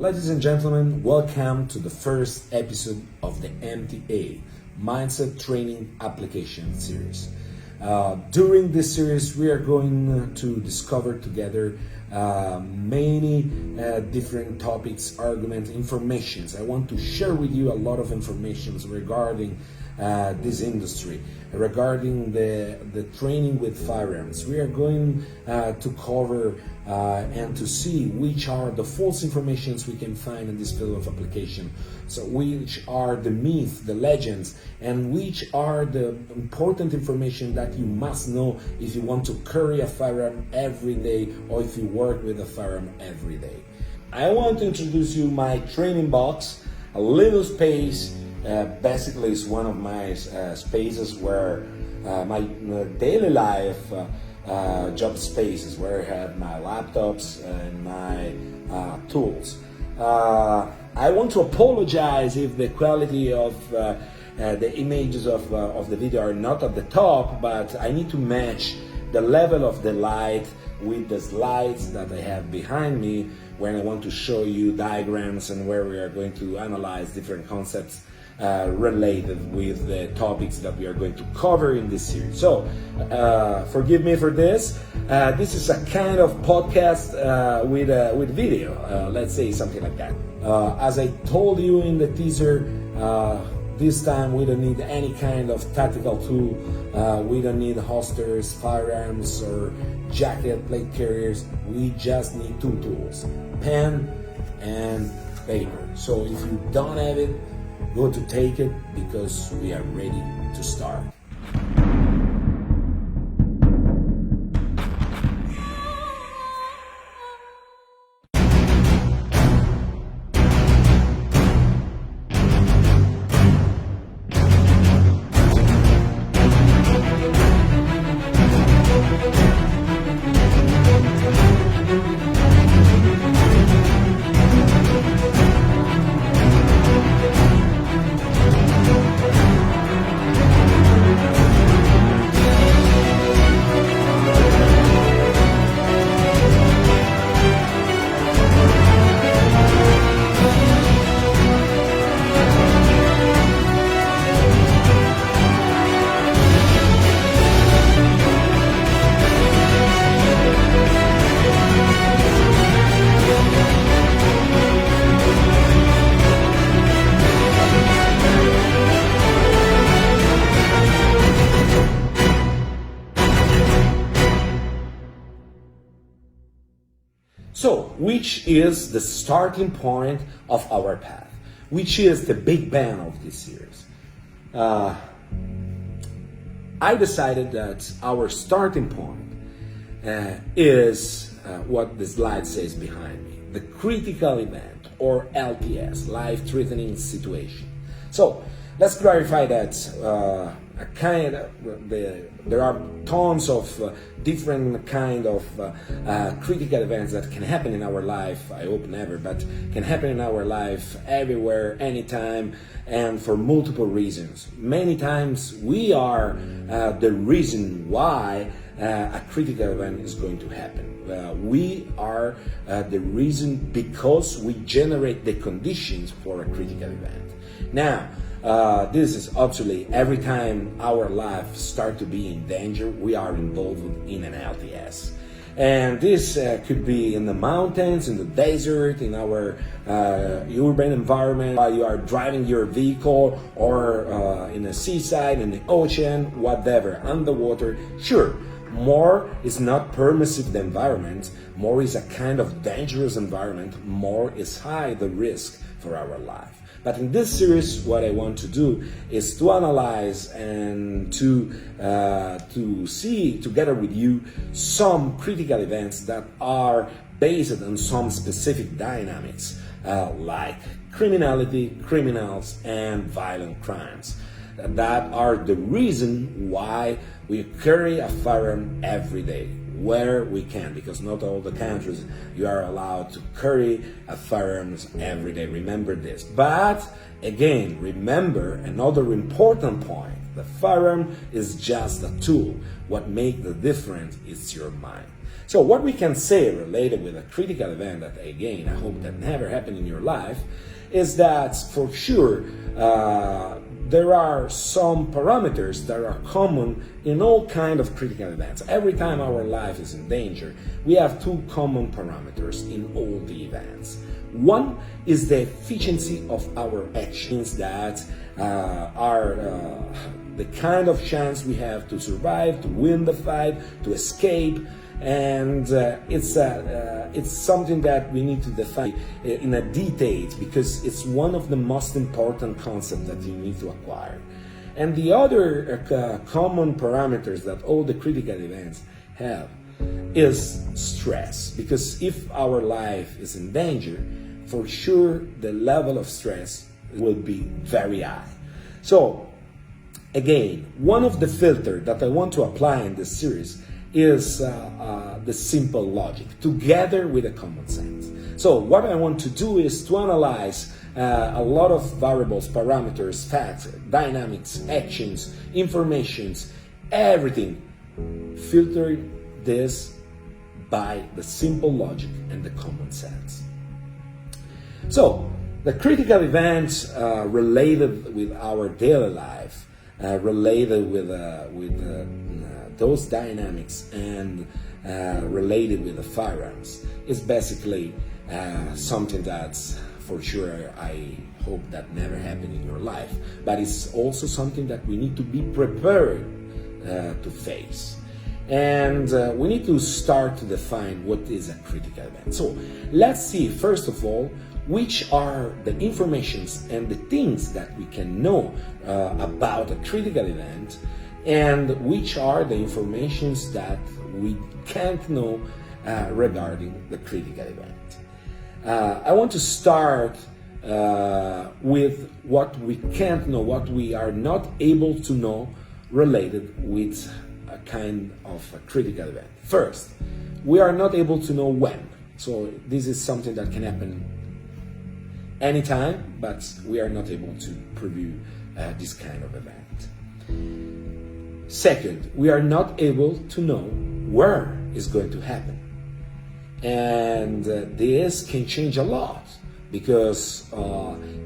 Ladies and gentlemen, welcome to the first episode of the MTA Mindset Training Application Series. During this series, we are going to discover together many different topics, arguments, informations. I want to share with you a lot of information regarding this industry, regarding the training with firearms. We are going to cover and to see which are the false informations we can find in this field of application. So which are the myths, the legends, and which are the important information that you must know if you want to carry a firearm every day or if you work with a firearm every day. I want to introduce you my training box, a little space. Basically, it's one of my spaces where my daily life job spaces, where I have my laptops and my tools. I want to apologize if the quality of the images of the video are not at the top, but I need to match the level of the light with the slides that I have behind me when I want to show you diagrams and where we are going to analyze different concepts related with the topics that we are going to cover in this series. So forgive me for this. This is a kind of podcast with video, let's say something like that. As I told you in the teaser, this time we don't need any kind of tactical tool. We don't need holsters, firearms, or jacket plate carriers. We just need two tools: pen and paper. So if you don't have it, go to take it, because we are ready to start. So, which is the starting point of our path? Which is the big bang of this series? I decided that our starting point is what the slide says behind me: the critical event, or LTS, life-threatening situation. So, let's clarify that there are tons of different kind of critical events that can happen in our life. I hope never, but can happen in our life everywhere, anytime, and for multiple reasons. Many times we are the reason why a critical event is going to happen. We are the reason because we generate the conditions for a critical event. Now, this is obviously every time our life starts to be in danger, we are involved in an LTS. And this could be in the mountains, in the desert, in our urban environment, while you are driving your vehicle, or in the seaside, in the ocean, whatever, underwater. Sure, more is not permissive the environment, more is a kind of dangerous environment, more is high the risk for our life. But in this series, what I want to do is to analyze and to see together with you some critical events that are based on some specific dynamics, like criminality, criminals, and violent crimes, that are the reason why we carry a firearm every day, where we can, because not all the countries you are allowed to carry a firearms every day. Remember this. But again, remember another important point The firearm is just a tool. What makes the difference is your mind. So what we can say related with a critical event that, again, I hope that never happened in your life, is that for sure there are some parameters that are common in all kind of critical events. Every time our life is in danger, we have two common parameters in all the events. One is the efficiency of our actions that are the kind of chance we have to survive, to win the fight, to escape. And it's something that we need to define in a detail, because it's one of the most important concepts that you need to acquire. And the other common parameters that all the critical events have is stress, because if our life is in danger, for sure the level of stress will be very high. So again, one of the filters that I want to apply in this series is the simple logic, together with a common sense. So what I want to do is to analyze a lot of variables, parameters, facts, dynamics, actions, informations, everything, filter this by the simple logic and the common sense. So the critical events related with our daily life, related with those dynamics, and related with the firearms, is basically something that's for sure I hope that never happened in your life, but it's also something that we need to be prepared to face. And we need to start to define what is a critical event. So let's see, first of all, which are the informations and the things that we can know about a critical event, and which are the informations that we can't know regarding the critical event. I want to start with what we can't know, what we are not able to know related with a kind of a critical event. First, we are not able to know when. So this is something that can happen anytime, but we are not able to preview this kind of event. Second, we are not able to know where it's going to happen. And this can change a lot, because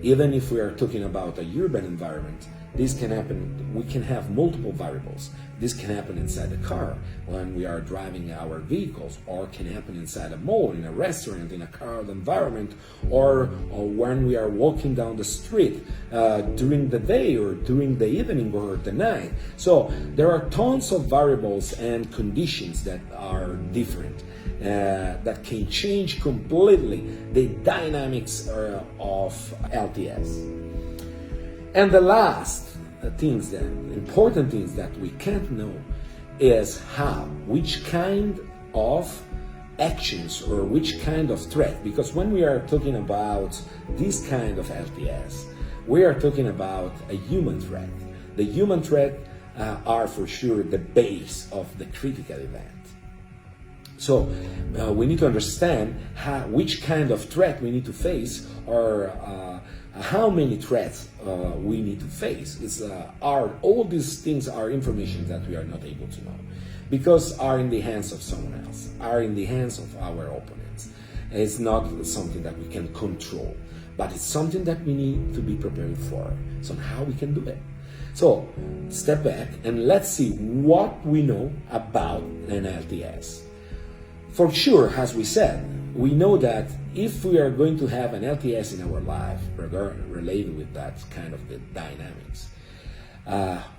even if we are talking about a urban environment, this can happen, we can have multiple variables. This can happen inside the car when we are driving our vehicles, or can happen inside a mall, in a restaurant, in a crowded environment, or when we are walking down the street during the day, or during the evening, or the night. So there are tons of variables and conditions that are different, that can change completely the dynamics of LTS. And the last important things that we can't know is which kind of actions or which kind of threat. Because when we are talking about this kind of LTS, we are talking about a human threat. The human threat are for sure the base of the critical event. So we need to understand which kind of threat we need to face, or how many threats we need to face. All these things are information that we are not able to know, because are in the hands of someone else, are in the hands of our opponents. It's not something that we can control, but it's something that we need to be prepared for. So how we can do it. So step back and let's see what we know about an LTS. For sure, as we said, we know that if we are going to have an LTS in our life related with that kind of the dynamics,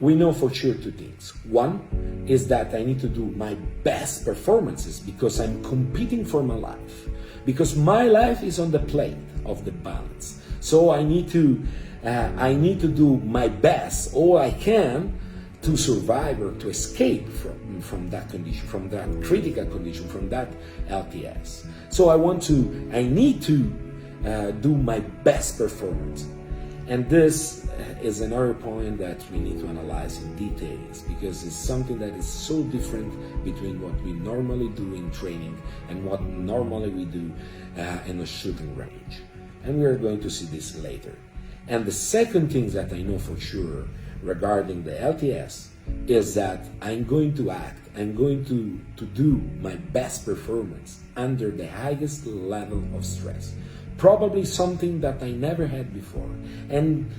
we know for sure two things. One is that I need to do my best performances, because I'm competing for my life, because my life is on the plate of the balance. So I need to do my best, all I can, to survive or to escape from that condition, from that critical condition, from that LTS. So I need to do my best performance. And this is another point that we need to analyze in details, because it's something that is so different between what we normally do in training and what normally we do in a shooting range. And we're going to see this later. And the second thing that I know for sure regarding the LTS is that I'm going to act, I'm going to do my best performance under the highest level of stress. Probably something that I never had before. And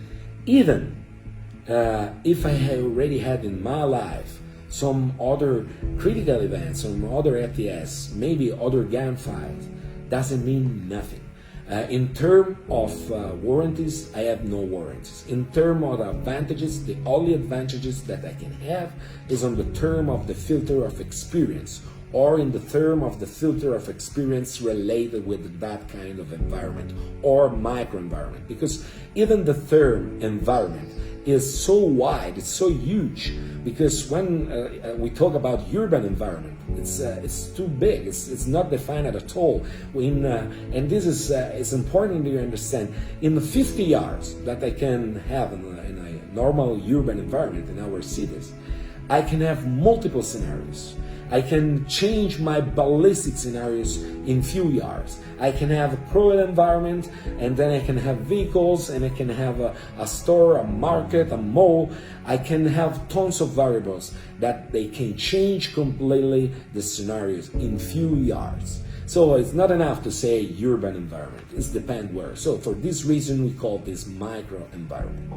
even if I had already had in my life some other critical events, some other FTS, maybe other gunfights, doesn't mean nothing. In terms of warranties, I have no warranties. In terms of advantages, the only advantages that I can have is on the term of the filter of experience, or in the term of the filter of experience related with that kind of environment or microenvironment. Because even the term environment is so wide, it's so huge, because when we talk about urban environment, it's too big, it's not defined at all. And this is it's important to understand. In the 50 yards that I can have in a normal urban environment in our cities, I can have multiple scenarios. I can change my ballistic scenarios in few yards. I can have a cruel environment, and then I can have vehicles, and I can have a store, a market, a mall. I can have tons of variables that they can change completely the scenarios in few yards. So it's not enough to say urban environment. It's depend where. So for this reason, we call this micro environment.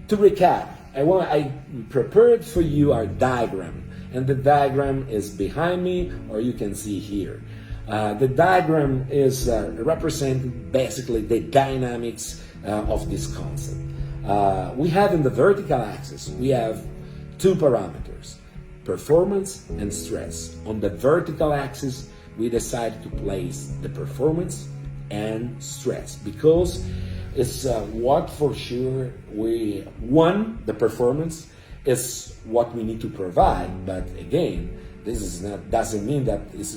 To recap, I prepared for you our diagram. And the diagram is behind me, or you can see here. The diagram is representing basically the dynamics of this concept. We have in the vertical axis, we have two parameters, performance and stress. On the vertical axis, we decided to place the performance and stress because it's what for sure the performance is what we need to provide, but again, this is not doesn't mean that it's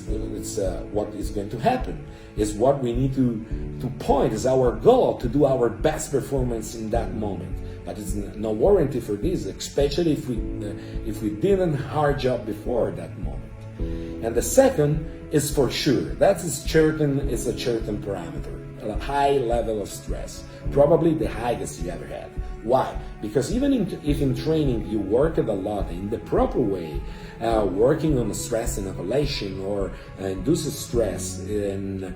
what is going to happen. It's what we need to point as our goal to do our best performance in that moment. But it's no warranty for this, especially if we didn't hard job before that moment. And the second is for sure. That is a certain parameter, a high level of stress, probably the highest you ever had. Why? Because even if in training you work it a lot in the proper way, working on the stress inoculation or induces stress, and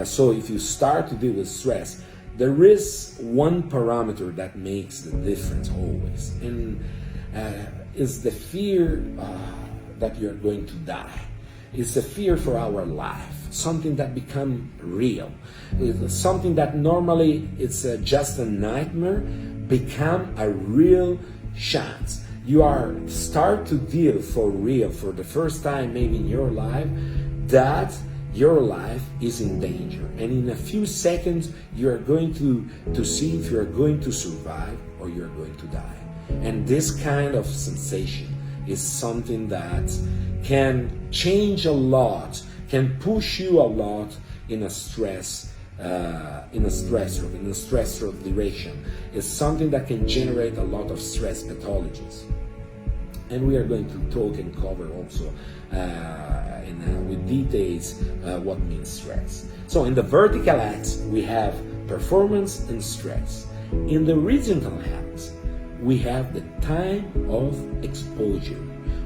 so if you start to deal with stress, there is one parameter that makes the difference always, and is the fear that you're going to die. It's a fear for our life, something that become real. It's something that normally it's just a nightmare, become a real chance. You are start to deal for real for the first time maybe in your life that your life is in danger, and in a few seconds you are going to see if you're going to survive or you're going to die. And this kind of sensation is something that can change a lot, can push you a lot in a stress duration. Is something that can generate a lot of stress pathologies. And we are going to talk and cover also with details what means stress. So in the vertical axis, we have performance and stress. In the horizontal axis, we have the time of exposure.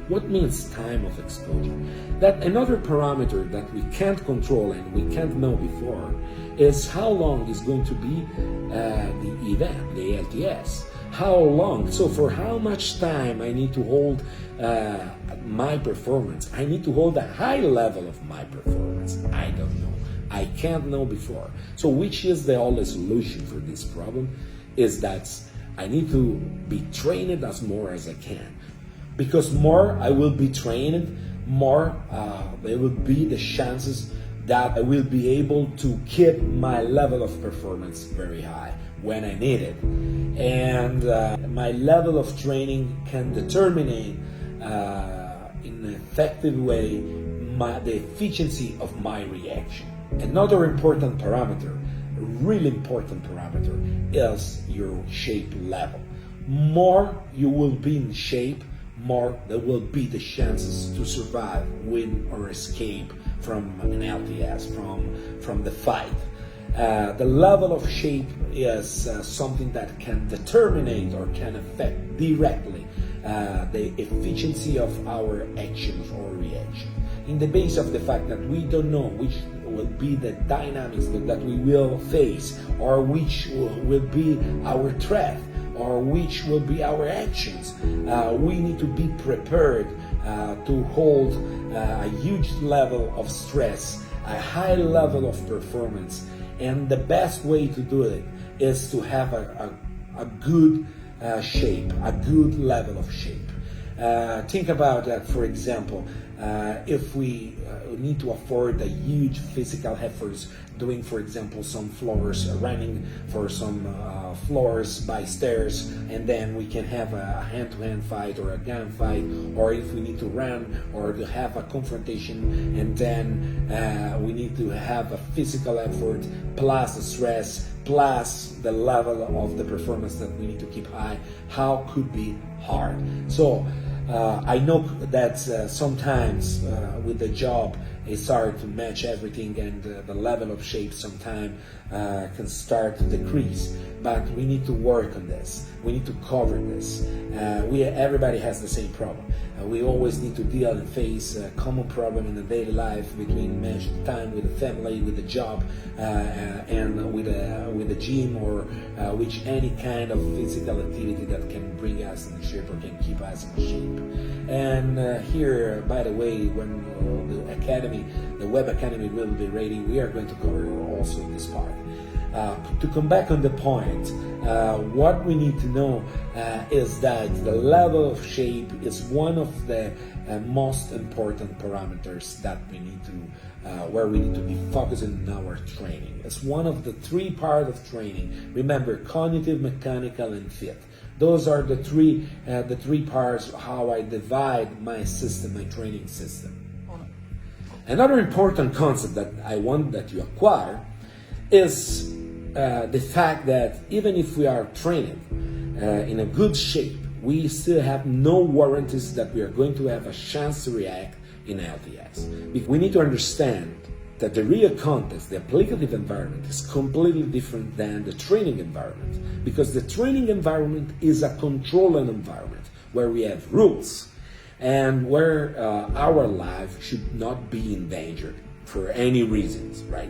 What means time of exposure? That another parameter that we can't control and we can't know before is how long is going to be the event, the LTS. How long? So for how much time I need to hold my performance? I need to hold a high level of my performance. I don't know. I can't know before. So which is the only solution for this problem is that I need to be trained as more as I can. Because more I will be trained, more there will be the chances that I will be able to keep my level of performance very high when I need it. And my level of training can determine in an effective way the efficiency of my reaction. Another important parameter, a really important parameter, is your shape level. More you will be in shape, more there will be the chances to survive, win, or escape from an LTS, from the fight. The level of shape is something that can determine or can affect directly the efficiency of our actions or reaction. In the base of the fact that we don't know which will be the dynamics that we will face, or which will be our threat, or which will be our actions. We need to be prepared to hold a huge level of stress, a high level of performance, and the best way to do it is to have a good shape, a good level of shape. Think about that, for example, if we need to afford a huge physical efforts doing, for example, some floors, running for some floors by stairs, and then we can have a hand-to-hand fight or a gun fight, or if we need to run or to have a confrontation, and then we need to have a physical effort plus the stress plus the level of the performance that we need to keep high, how could be hard. So I know that sometimes with the job it's hard to match everything, and the level of shape sometimes can start to decrease, but we need to work on this. We need to cover this. Everybody has the same problem. We always need to deal and face a common problem in the daily life between managing time with the family, with the job, and with the gym, or with any kind of physical activity that can bring us in shape or can keep us in shape. And here, by the way, when the academy, the web academy will be ready, we are going to cover also this part. To come back on the point, what we need to know is that the level of shape is one of the most important parameters that we need to, where we need to be focusing on our training. It's one of the three parts of training. Remember, cognitive, mechanical, and fit. Those are the three parts how I divide my system, my training system. Another important concept that I want that you acquire is the fact that even if we are trained in a good shape, we still have no warranties that we are going to have a chance to react in LTS. We need to understand that the real context, the applicative environment, is completely different than the training environment, because the training environment is a controlled environment where we have rules and where our life should not be in danger for any reasons, right?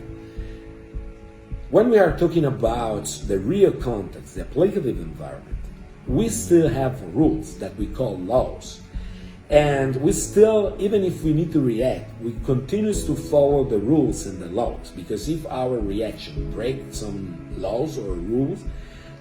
When we are talking about the real context, the applicative environment, we still have rules that we call laws. And we still, even if we need to react, we continue to follow the rules and the laws, because if our reaction breaks some laws or rules,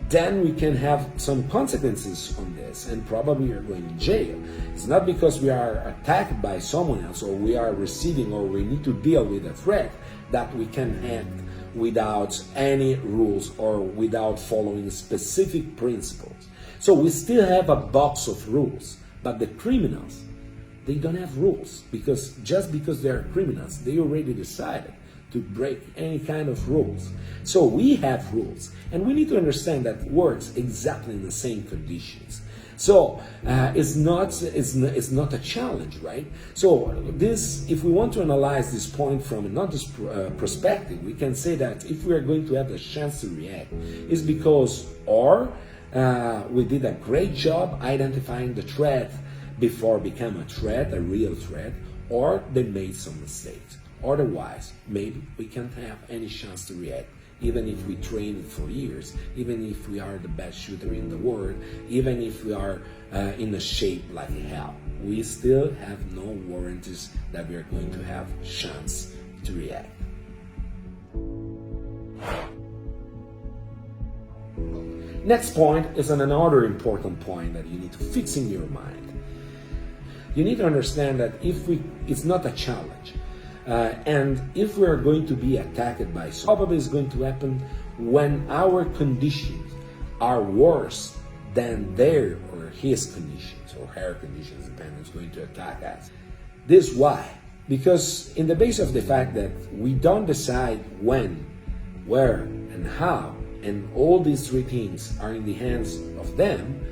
then we can have some consequences on this, and probably are going to jail. It's not because we are attacked by someone else, or we are receiving, or we need to deal with a threat, that we can act without any rules or without following specific principles. So we still have a box of rules, but the criminals, they don't have rules, because just because they are criminals, they already decided to break any kind of rules. So we have rules, and we need to understand that works exactly in the same conditions. So it's not a challenge, right? So this, if we want to analyze this point from another perspective, we can say that if we are going to have the chance to react, is because we did a great job identifying the threat before become a threat, a real threat, or they made some mistakes. Otherwise, maybe we can't have any chance to react, even if we trained for years, even if we are the best shooter in the world, even if we are in a shape like hell. We still have no warranties that we are going to have chance to react. Next point is another important point that you need to fix in your mind. You need to understand that it's not a challenge. And if we are going to be attacked by someone, probably it's going to happen when our conditions are worse than their or his conditions or her conditions, depending who's going to attack us. This why? Because in the base of the fact that we don't decide when, where, and how, and all these three things are in the hands of them,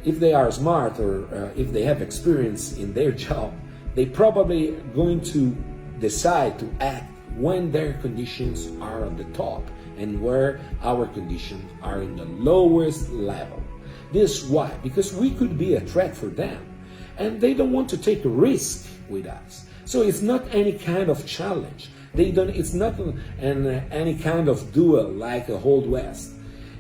if they are smart or if they have experience in their job, they probably going to decide to act when their conditions are at the top and where our conditions are in the lowest level. This why? Because we could be a threat for them, and they don't want to take a risk with us. So it's not any kind of challenge. It's not any kind of duel like a Old West.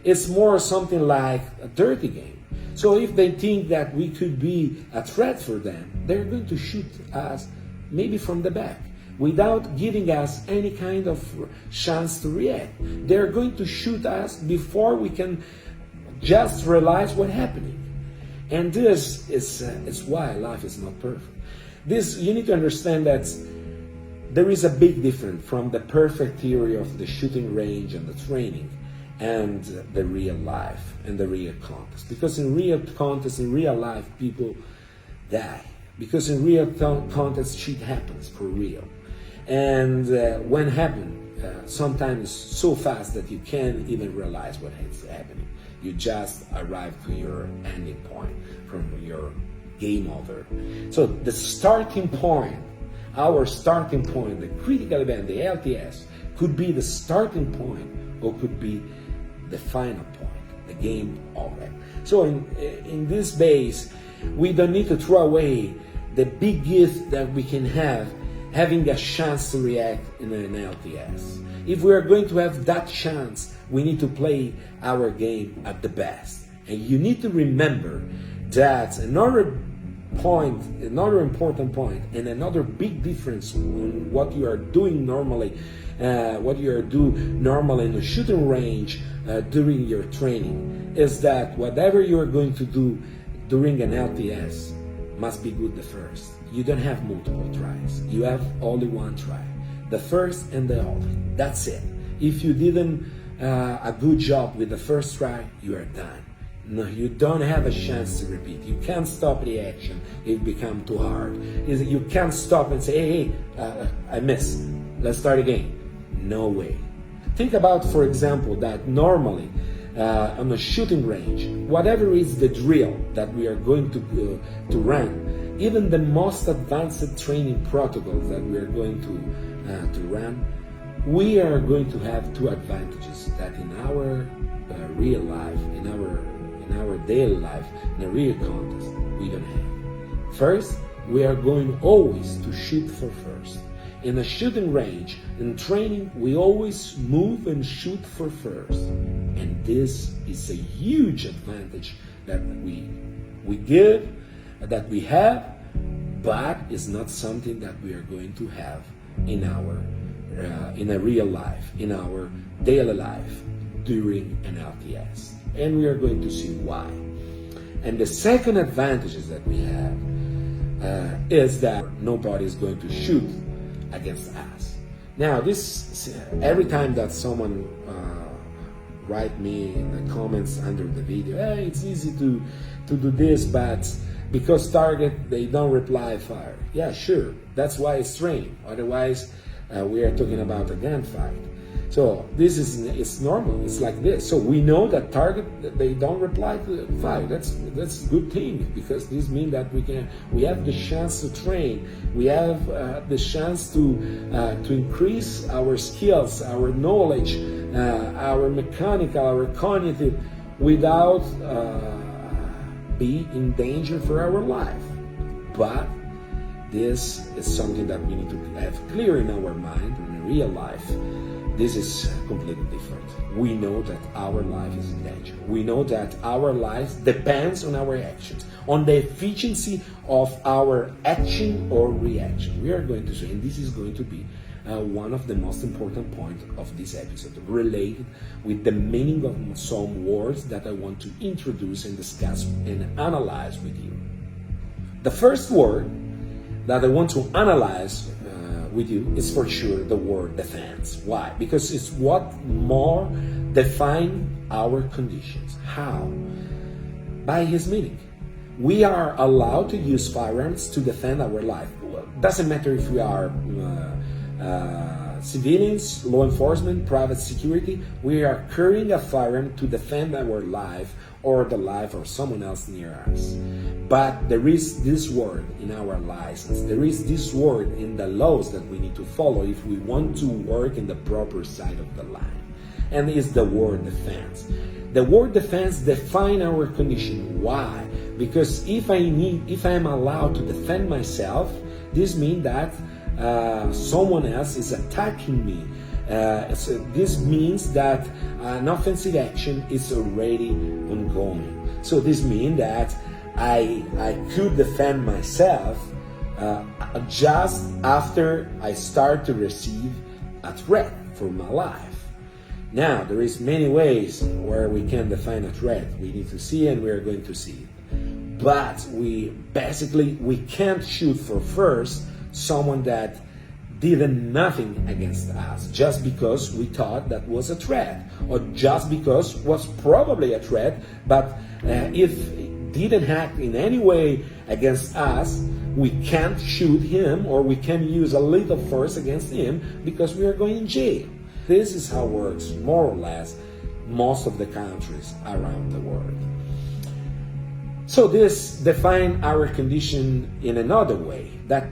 It's more something like a dirty game. So if they think that we could be a threat for them, they're going to shoot us maybe from the back without giving us any kind of chance to react. They're going to shoot us before we can just realize what's happening. And this is why life is not perfect. You need to understand that there is a big difference from the perfect theory of the shooting range and the training and the real life and the real contest. Because in real contest, in real life, people die. Because in real contest, shit happens for real. And when it happens, sometimes so fast that you can't even realize what is happening. You just arrive to your ending point from your game over. So the starting point, our starting point, the critical event, the LTS, could be the starting point or could be the final point, the game over. So in this base, we don't need to throw away the big gift that we can have, having a chance to react in an LTS. If we are going to have that chance, we need to play our game at the best. And you need to remember that another important point, and another big difference on what you are doing normally, in the shooting range during your training, is that whatever you are going to do during an LTS must be good the first. You don't have multiple tries. You have only one try. The first and the only. That's it. If you didn't a good job with the first try, you are done. No, you don't have a chance to repeat. You can't stop the action if it becomes too hard. You can't stop and say, hey, I missed. Let's start again. No way. Think about, for example, that normally on a shooting range, whatever is the drill that we are going to run, even the most advanced training protocols that we are going to run, we are going to have two advantages that in our real life, in our daily life, in a real contest, we don't have. First, we are going always to shoot for first. In a shooting range, in training, we always move and shoot for first. And this is a huge advantage that we give, that we have, but it's not something that we are going to have in a real life, in our daily life during an LTS. And we are going to see why. And the second advantage that we have is that nobody is going to shoot against us. Now, every time that someone write me in the comments under the video, hey, it's easy to do this, but because target, they don't reply fire. Yeah, sure, that's why it's training. Otherwise, we are talking about a gunfight. So it's normal. It's like this. So we know that target, they don't reply to fire. That's a good thing, because this means that we have the chance to train. We have the chance to increase our skills, our knowledge, our mechanical, our cognitive, without be in danger for our life. But this is something that we need to have clear in our mind in real life. This is completely different. We know that our life is in danger. We know that our life depends on our actions, on the efficiency of our action or reaction. We are going to say, and this is going to be one of the most important points of this episode, related with the meaning of some words that I want to introduce and discuss and analyze with you. The first word that I want to analyze with you is for sure the word defense. Why? Because it's what more define our conditions. How? By his meaning. We are allowed to use firearms to defend our life. Well, doesn't matter if we are civilians, law enforcement, private security, we are carrying a firearm to defend our life or the life of someone else near us. But there is this word in our license, there is this word in the laws that we need to follow if we want to work in the proper side of the line, and it's the word defense. The word defense defines our condition. Why? Because if I am allowed to defend myself, this means that someone else is attacking me. So this means that an offensive action is already ongoing. So this means that I could defend myself just after I start to receive a threat for my life. Now, there is many ways where we can define a threat. We need to see, and we are going to see it. But we can't shoot for first someone that did nothing against us just because we thought that was a threat, or just because was probably a threat, but if it didn't act in any way against us, we can't shoot him, or we can use a little force against him because we are going in jail. This is how it works, more or less, most of the countries around the world. So this defines our condition in another way, that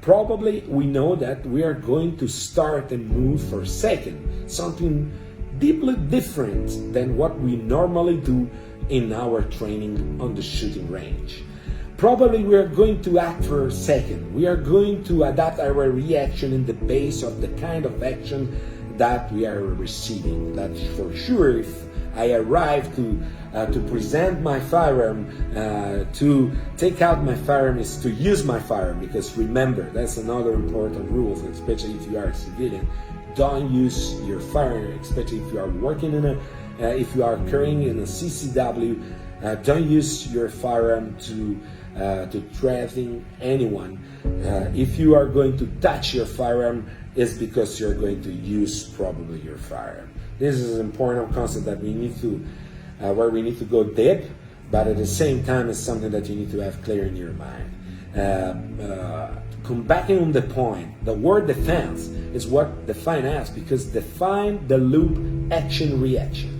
probably we know that we are going to start and move for a second, something deeply different than what we normally do in our training on the shooting range. Probably we are going to act for a second. We are going to adapt our reaction in the base of the kind of action that we are receiving. That's for sure. If I arrive to present my firearm, to take out my firearm is to use my firearm, because remember, that's another important rule, especially if you are a civilian. Don't use your firearm, especially if you are working if you are carrying in a CCW. Don't use your firearm to threaten anyone. If you are going to touch your firearm, it's because you're going to use probably your firearm. This is an important concept that we need to, where we need to go deep, but at the same time, it's something that you need to have clear in your mind. Come back on the point, the word defense is what define us, because define the loop action-reaction.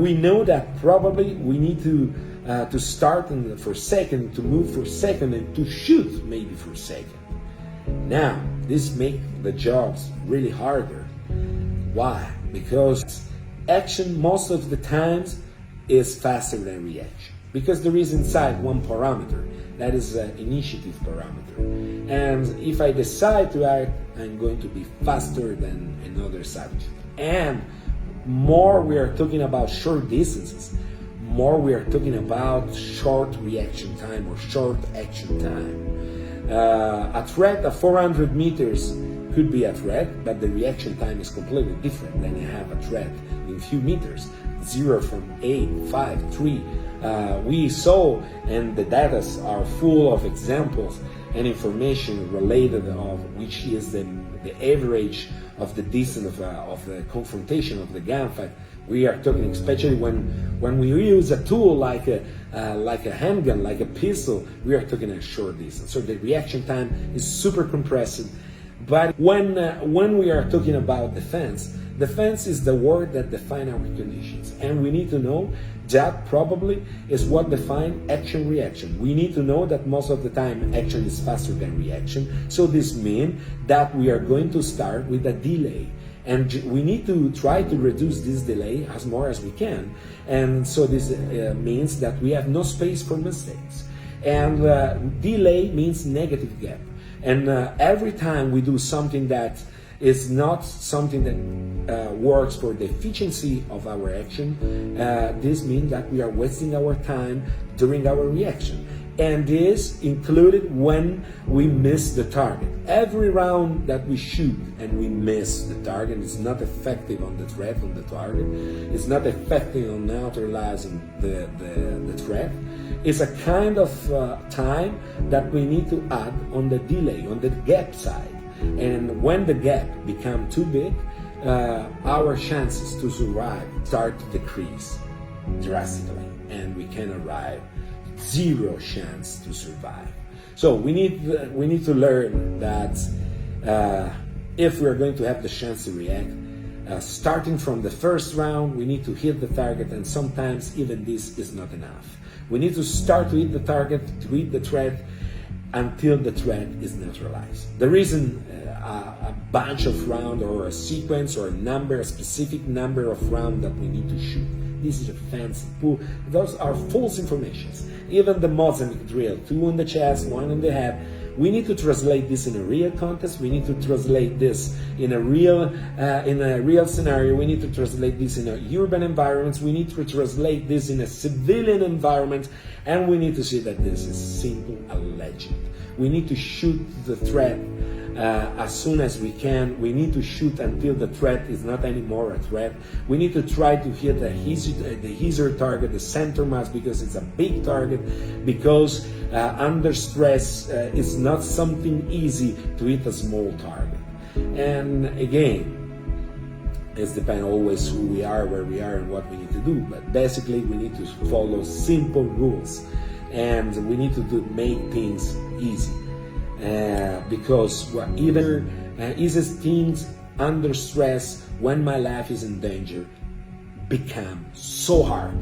We know that probably we need to start for a second, to move for a second, and to shoot maybe for a second. Now, this makes the jobs really harder. Why? Because action most of the times is faster than reaction, because there is inside one parameter, that is an initiative parameter. And if I decide to act, I'm going to be faster than another subject. And more we are talking about short distances, more we are talking about short reaction time or short action time. A threat of 400 meters could be a threat, but the reaction time is completely different than you have a threat in few meters, 0 from 8, 5, 3. We saw, and the data are full of examples and information related of which is the average of the distance of the confrontation of the gunfight. We are talking, especially when we use a tool like a handgun, like a pistol, we are talking a short distance. So the reaction time is super compressed. But when we are talking about defense is the word that defines our conditions, and we need to know that probably is what defines action-reaction. We need to know that most of the time action is faster than reaction. So this means that we are going to start with a delay. And we need to try to reduce this delay as more as we can. And so this means that we have no space for mistakes. And delay means negative gap. And every time we do something that is not something that works for the efficiency of our action, this means that we are wasting our time during our reaction. And this included when we miss the target. Every round that we shoot and we miss the target is not effective on the threat, on the target. It's not effective on neutralizing the threat. It's a kind of time that we need to add on the delay, on the gap side. And when the gap becomes too big, our chances to survive start to decrease drastically, and we can arrive zero chance to survive. So we need to learn that if we're going to have the chance to react. Starting from the first round, we need to hit the target, and sometimes even this is not enough. We need to start to hit the target, to hit the threat, until the threat is neutralized. There isn't a bunch of rounds or a sequence or a specific number of rounds that we need to shoot. This is a fancy pool. Those are false informations. Even the Mozambique drill, 2 in the chest, 1 in the head. We need to translate this in a real context. We need to translate this in a real scenario. We need to translate this in a urban environment. We need to translate this in a civilian environment, and we need to see that this is simple a legend. We need to shoot the threat as soon as we can. We need to shoot until the threat is not anymore a threat. We need to try to hit the easier target, the center mass, because it's a big target, because under stress it's not something easy to hit a small target. And again, it depends always who we are, where we are, and what we need to do. But basically, we need to follow simple rules, and we need to make things easy. Because even easiest things under stress, when my life is in danger, become so hard.